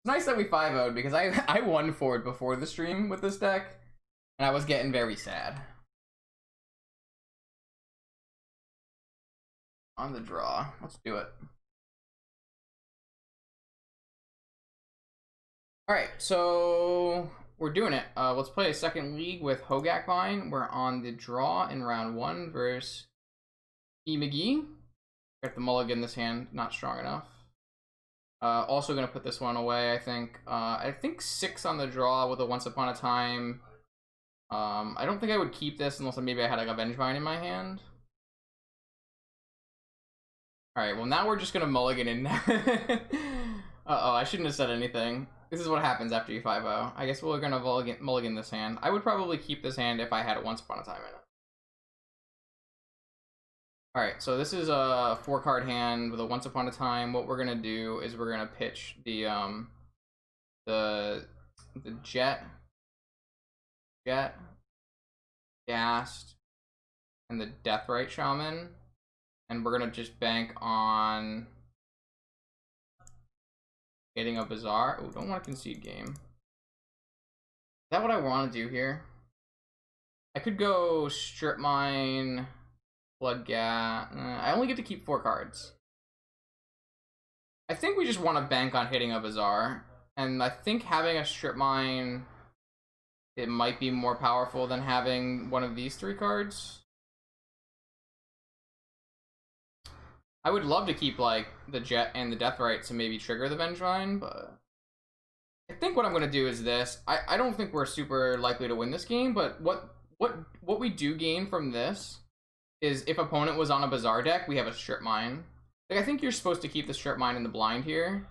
nice that we 5-0'd because I won forward before the stream with this deck, and I was getting very sad. On the draw, let's do it. All right, so we're doing it. Let's play a second league with HogaakVine. We're on the draw in round 1 versus E. McGee. Got the mulligan this hand, not strong enough. Also gonna put this one away, I think. I think 6 on the draw with a Once Upon a Time. I don't think I would keep this unless maybe I had like a HogaakVine in my hand. Alright, well now we're just gonna mulligan in. Uh-oh, I shouldn't have said anything. This is what happens after you 5-0. I guess we're gonna mulligan this hand. I would probably keep this hand if I had it Once Upon a Time in it. Alright, so this is a 4-card hand with a Once Upon a Time. What we're gonna do is we're gonna pitch the jet, Ghast, and the Deathrite Shaman. And we're gonna just bank on getting a Bazaar. Oh, don't want to concede game. Is that what I want to do here? I could go Strip Mine, Bloodgat. I only get to keep 4 cards. I think we just want to bank on hitting a Bazaar. And I think having a Strip Mine, it might be more powerful than having one of these 3 cards. I would love to keep like the Jet and the Deathrite to maybe trigger the Vengevine, but I think what I'm gonna do is this. I don't think we're super likely to win this game, but what we do gain from this is if opponent was on a Bazaar deck, we have a Strip Mine. Like I think you're supposed to keep the Strip Mine in the blind here.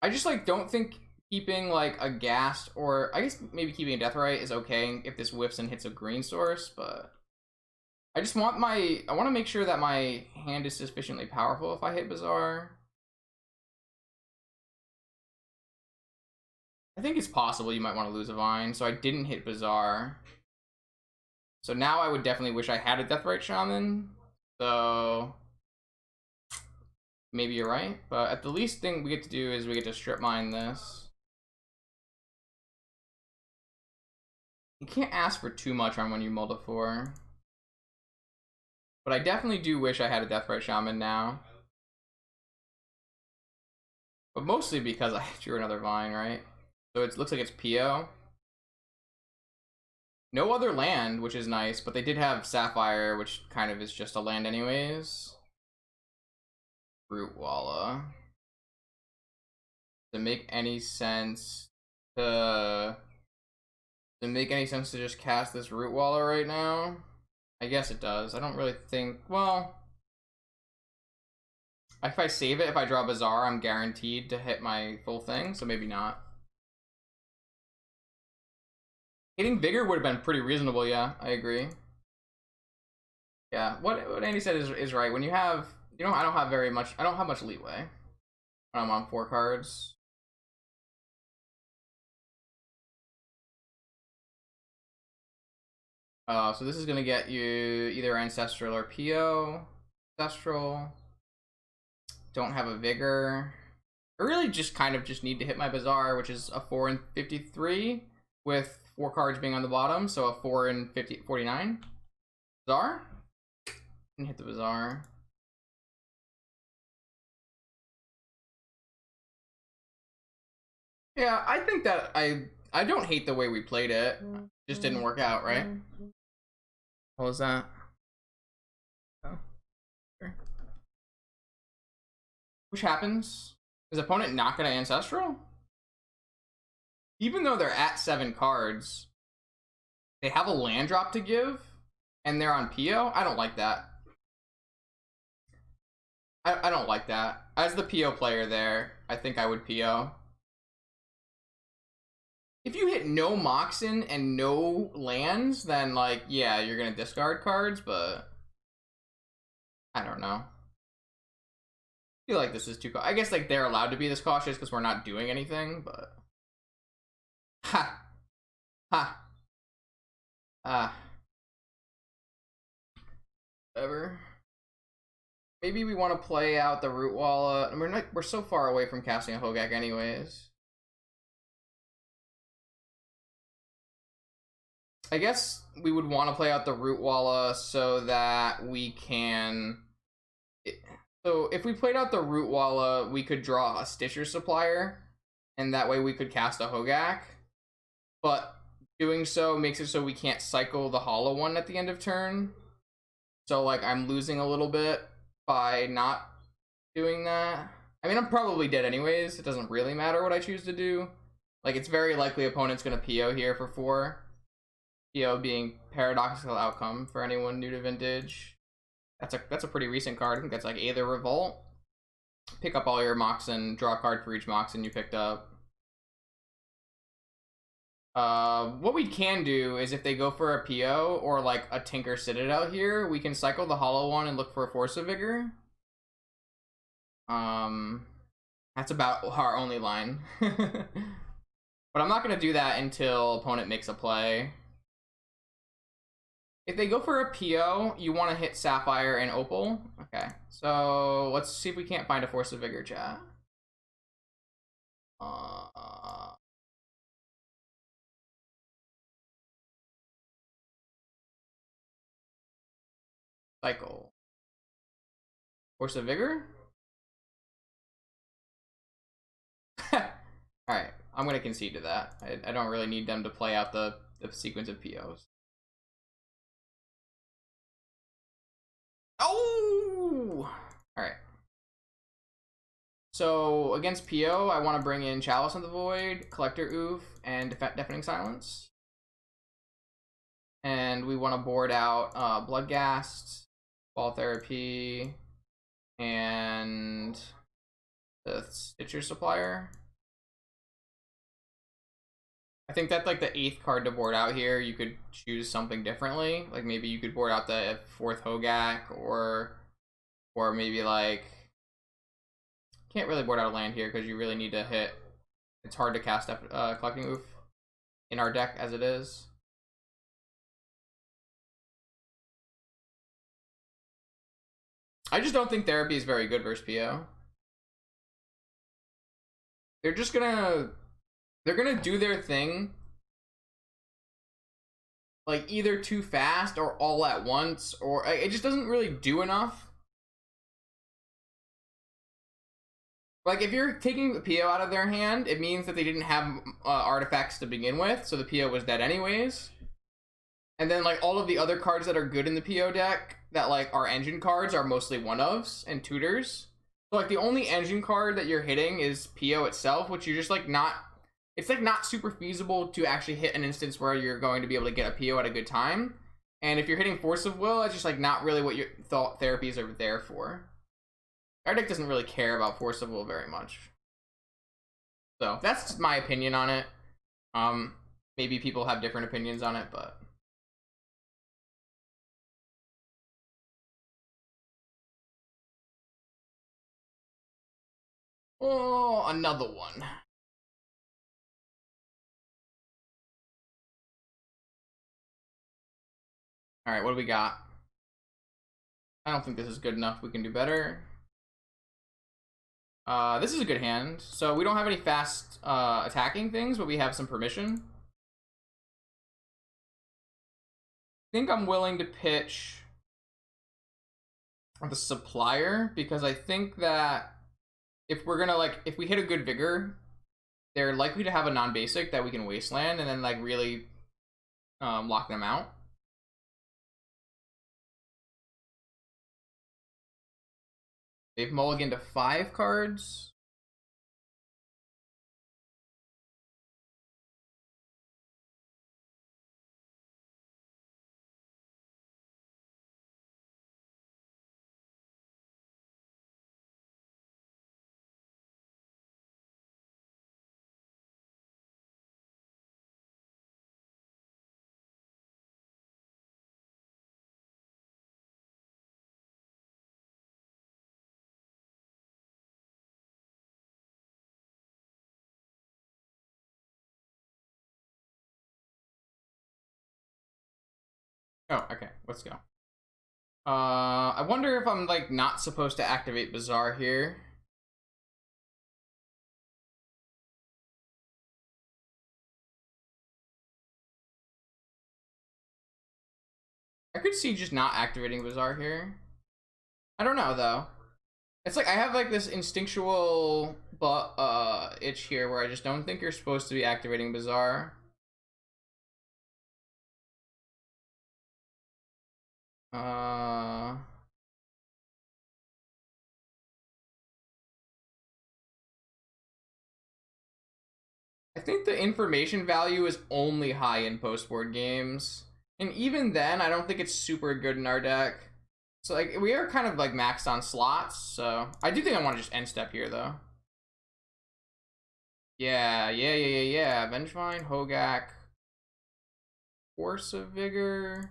I just like don't think keeping like a Ghast, or I guess maybe keeping a Deathrite is okay if this whiffs and hits a green source, but I just want I want to make sure that my hand is sufficiently powerful if I hit Bazaar. I think it's possible you might want to lose a Vine, so I didn't hit Bazaar. So now I would definitely wish I had a Deathrite Shaman. So maybe you're right, but at the least thing we get to do is we get to Strip Mine this. You can't ask for too much on when you mull to 4. But I definitely do wish I had a Deathrite Shaman now. But mostly because I drew another Vine, right? So it looks like it's PO. No other land, which is nice, but they did have Sapphire, which kind of is just a land anyways. Rootwalla. Does it make any sense to just cast this Rootwalla right now? I guess it does. I don't really think, well, if I save it, if I draw Bazaar, I'm guaranteed to hit my full thing, so maybe not. Hitting Vigor would have been pretty reasonable, yeah, I agree. Yeah, what Andy said is right. When you have, I don't have much leeway when I'm on 4 cards. So this is gonna get you either Ancestral or PO. Ancestral. Don't have a Vigor. I really just kind of just need to hit my Bazaar, which is a 4 and 53 with 4 cards being on the bottom, so a 4 and 49. Bazaar? And hit the Bazaar. Yeah, I think that I don't hate the way we played it. Just didn't work out, right? What was that? Oh. Sure. Which happens? Is opponent not gonna Ancestral? Even though they're at 7 cards, they have a land drop to give, and they're on PO? I don't like that. I don't like that. As the PO player there, I think I would PO. If you hit no Moxen and no lands, then like, yeah, you're gonna discard cards, but I don't know. I feel like this is too I guess like they're allowed to be this cautious because we're not doing anything, but ha ha ah whatever. maybe we want to play out the Root Walla. I mean, we're so far away from casting a Hogaak anyways. I guess we would want to play out the Root Walla so that we can... So if we played out the Root Walla, we could draw a Stitcher Supplier, and that way we could cast a Hogaak. But doing so makes it so we can't cycle the Hollow one at the end of turn. So, like, I'm losing a little bit by not doing that. I mean, I'm probably dead anyways. It doesn't really matter what I choose to do. Like, it's very likely opponent's going to PO here for 4. PO being Paradoxical Outcome for anyone new to Vintage. That's a pretty recent card. I think that's like Aether Revolt. Pick up all your Moxen, draw a card for each Moxen you picked up. What we can do is if they go for a PO or like a Tinker Citadel here, we can cycle the Hollow one and look for a Force of Vigor. That's about our only line. But I'm not going to do that until opponent makes a play. If they go for a PO, you want to hit Sapphire and Opal. Okay, so let's see if we can't find a Force of Vigor, chat. Cycle. Force of Vigor? Alright, I'm going to concede to that. I don't really need them to play out the sequence of POs. Oh! Alright. So, against PO, I want to bring in Chalice of the Void, Collector Oof, and Deafening Silence. And we want to board out Bloodghast, Ball Therapy, and the Stitcher Supplier. I think that's like the 8th card to board out here. You could choose something differently. Like maybe you could board out the 4th Hogaak, or maybe like can't really board out a land here because you really need to hit. It's hard to cast Collecting Oof in our deck as it is. I just don't think Therapy is very good versus PO. They're just gonna do their thing, like either too fast or all at once, or it just doesn't really do enough. Like if you're taking the PO out of their hand, it means that they didn't have artifacts to begin with, so the PO was dead anyways. And then like all of the other cards that are good in the PO deck that like are engine cards are mostly one-ofs and tutors. So like the only engine card that you're hitting is PO itself, which you're just like not, it's like not super feasible to actually hit an instance where you're going to be able to get a PO at a good time. And if you're hitting Force of Will, it's just like not really what your thought therapies are there for. Our deck doesn't really care about Force of Will very much. So that's my opinion on it. Maybe people have different opinions on it, but oh, another one. All right, what do we got? I don't think this is good enough. We can do better. This is a good hand. So we don't have any fast attacking things, but we have some permission. I think I'm willing to pitch the Supplier, because I think that if we're gonna like, if we hit a good Vigor, they're likely to have a non-basic that we can Wasteland and then like really lock them out. They've mulliganed to 5 cards. Oh, okay, let's go. I wonder if I'm like not supposed to activate Bazaar here. I could see just not activating Bazaar here. I don't know though. It's like I have like this instinctual itch here where I just don't think you're supposed to be activating Bazaar. I think the information value is only high in post-board games. And even then, I don't think it's super good in our deck. So like we are kind of like maxed on slots, so I do think I want to just end step here though. Yeah. Vengevine, Hogaak, Force of Vigor.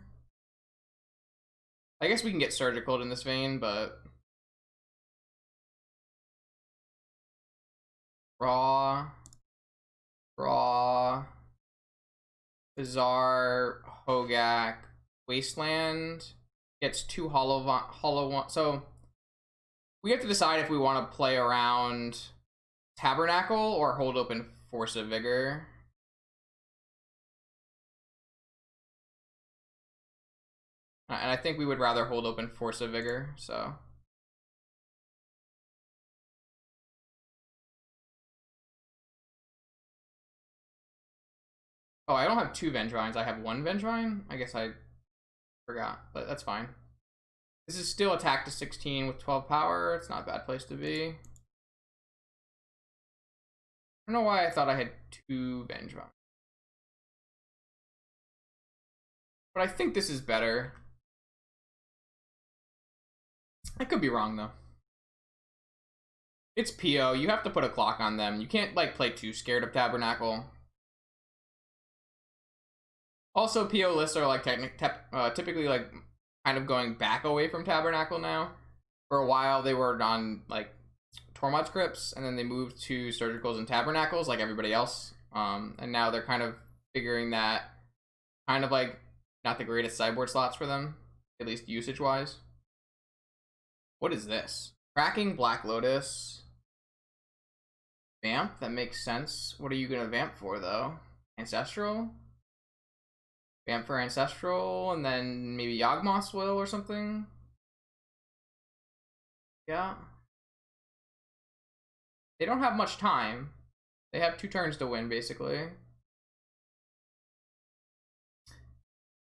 I guess we can get Surgical in this vein, but Raw, Bizarre, Hogaak, Wasteland gets two hollow one. So we have to decide if we want to play around Tabernacle or hold open Force of Vigor. And I think we would rather hold open Force of Vigor, so. Oh, I don't have two Vengevines. I have one Vengevine? I guess I forgot, but that's fine. This is still attack to 16 with 12 power. It's not a bad place to be. I don't know why I thought I had two Vengevine. But I think this is better. I could be wrong, though. It's PO. You have to put a clock on them. You can't, like, play too scared of Tabernacle. Also, PO lists are, like, typically, like, kind of going back away from Tabernacle now. For a while, they were on, like, Tormod's Crypts, and then they moved to Surgicals and Tabernacles, like everybody else. And now they're kind of figuring that kind of, like, not the greatest sideboard slots for them, at least usage-wise. What is this? Cracking Black Lotus. Vamp? That makes sense. What are you gonna vamp for, though? Ancestral? Vamp for Ancestral, and then maybe Yawgmoth's Will or something? Yeah. They don't have much time. They have 2 turns to win, basically.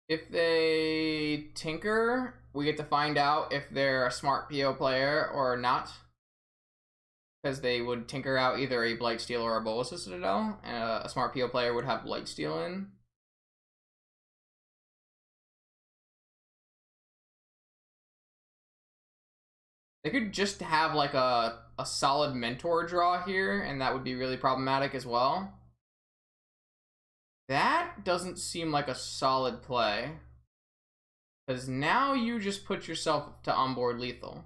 If they tinker, we get to find out if they're a smart PO player or not. Because they would tinker out either a Blightsteel or a Bolus Citadel, and a smart PO player would have Blightsteel in. They could just have like a solid mentor draw here, and that would be really problematic as well. That doesn't seem like a solid play. Because now you just put yourself to onboard lethal.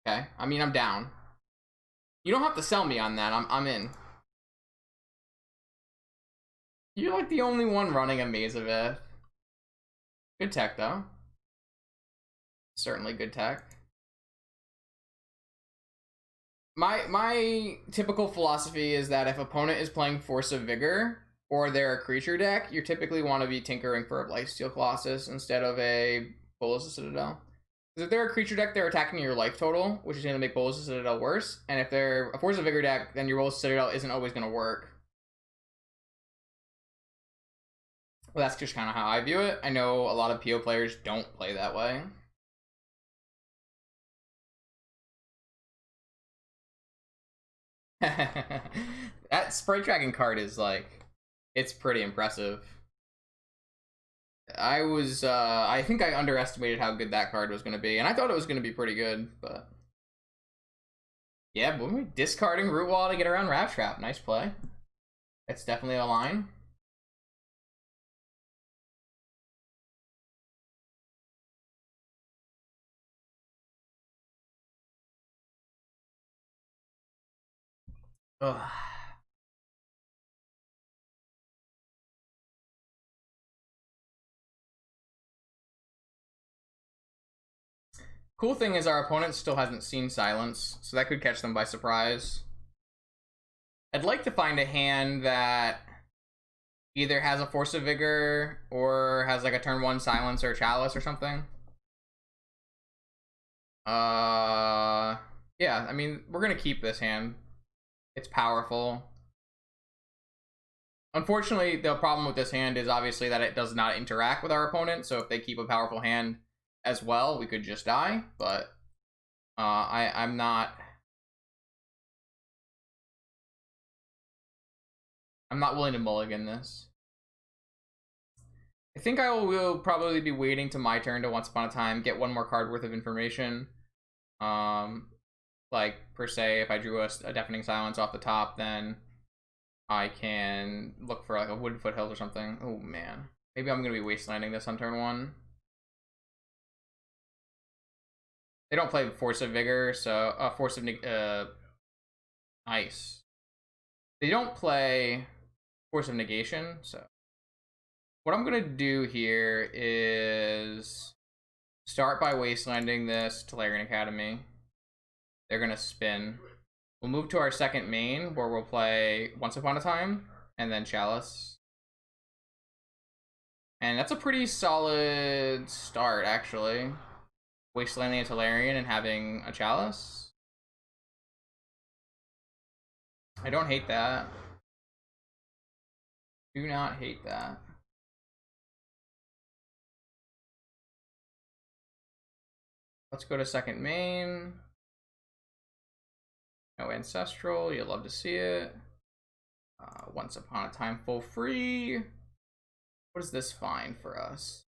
Okay, I mean, I'm down. You don't have to sell me on that, I'm in. You're like the only one running a Maze of It. Good tech, though. Certainly good tech. My typical philosophy is that if opponent is playing Force of Vigor or they're a creature deck, you typically want to be tinkering for a Blightsteel Colossus instead of a Bolus Citadel. Because if they're a creature deck, they're attacking your life total, which is going to make Bolus Citadel worse. And if they're a Force of Vigor deck, then your Bolus Citadel isn't always going to work. Well, that's just kind of how I view it. I know a lot of PO players don't play that way. That Sprite Dragon card is like, it's pretty impressive. I think I underestimated how good that card was going to be, and I thought it was going to be pretty good, but yeah, boy, discarding Root Wall to get around Rat Trap, nice play. It's definitely a line. Ugh. Cool thing is our opponent still hasn't seen silence, so that could catch them by surprise. I'd like to find a hand that either has a Force of Vigor or has like a turn 1 silence or a chalice or something. Yeah, I mean, we're gonna keep this hand. It's powerful. Unfortunately, the problem with this hand is obviously that it does not interact with our opponent, so if they keep a powerful hand as well, we could just die, but I'm not willing to mulligan this. I think I will probably be waiting to my turn to Once Upon a Time, get one more card worth of information. Like, per se, if I drew a Deafening Silence off the top, then I can look for like a Wood Foothills or something. Oh man, maybe I'm gonna be wastelanding this on turn 1. They don't play Force of Vigor, so Force of nice. They don't play Force of Negation, so what I'm gonna do here is start by wastelanding this Tolarian Academy. They're gonna spin. We'll move to our second main, where we'll play Once Upon a Time, and then Chalice. And that's a pretty solid start, actually. Wastelanding a Tolarian and having a Chalice. I don't hate that. Do not hate that. Let's go to second main. No Ancestral, you'll love to see it. Once Upon a Time full free. What does this find for us?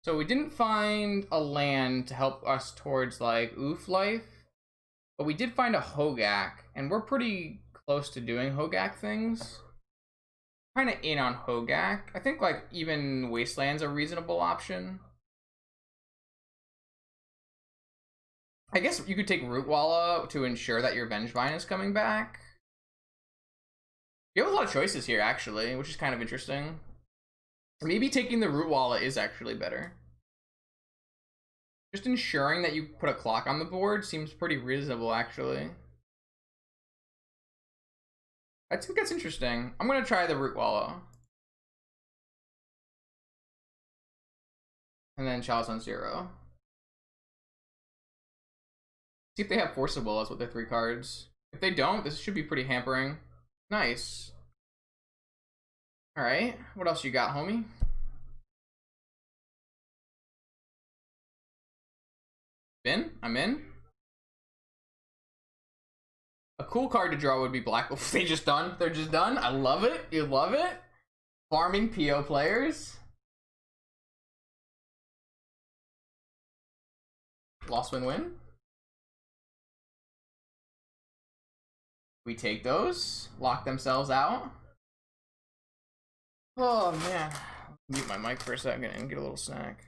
So we didn't find a land to help us towards like Oof life, but we did find a Hogaak, and we're pretty close to doing Hogaak things. Kind of in on Hogaak. I think like even Wasteland's a reasonable option. I guess you could take Rootwalla to ensure that your Vengevine is coming back. You have a lot of choices here, actually, which is kind of interesting. Maybe taking the Rootwalla is actually better. Just ensuring that you put a clock on the board seems pretty reasonable, actually. I think that's interesting. I'm going to try the Rootwalla. And then Chalice on 0. See if they have Force of Willows with their 3 cards. If they don't, this should be pretty hampering. Nice. Alright, what else you got, homie? Spin? I'm in. A cool card to draw would be Black Wolf. They're just done. I love it. You love it. Farming PO players. Lost win-win. We take those, lock themselves out. Oh man, mute my mic for a second and get a little snack.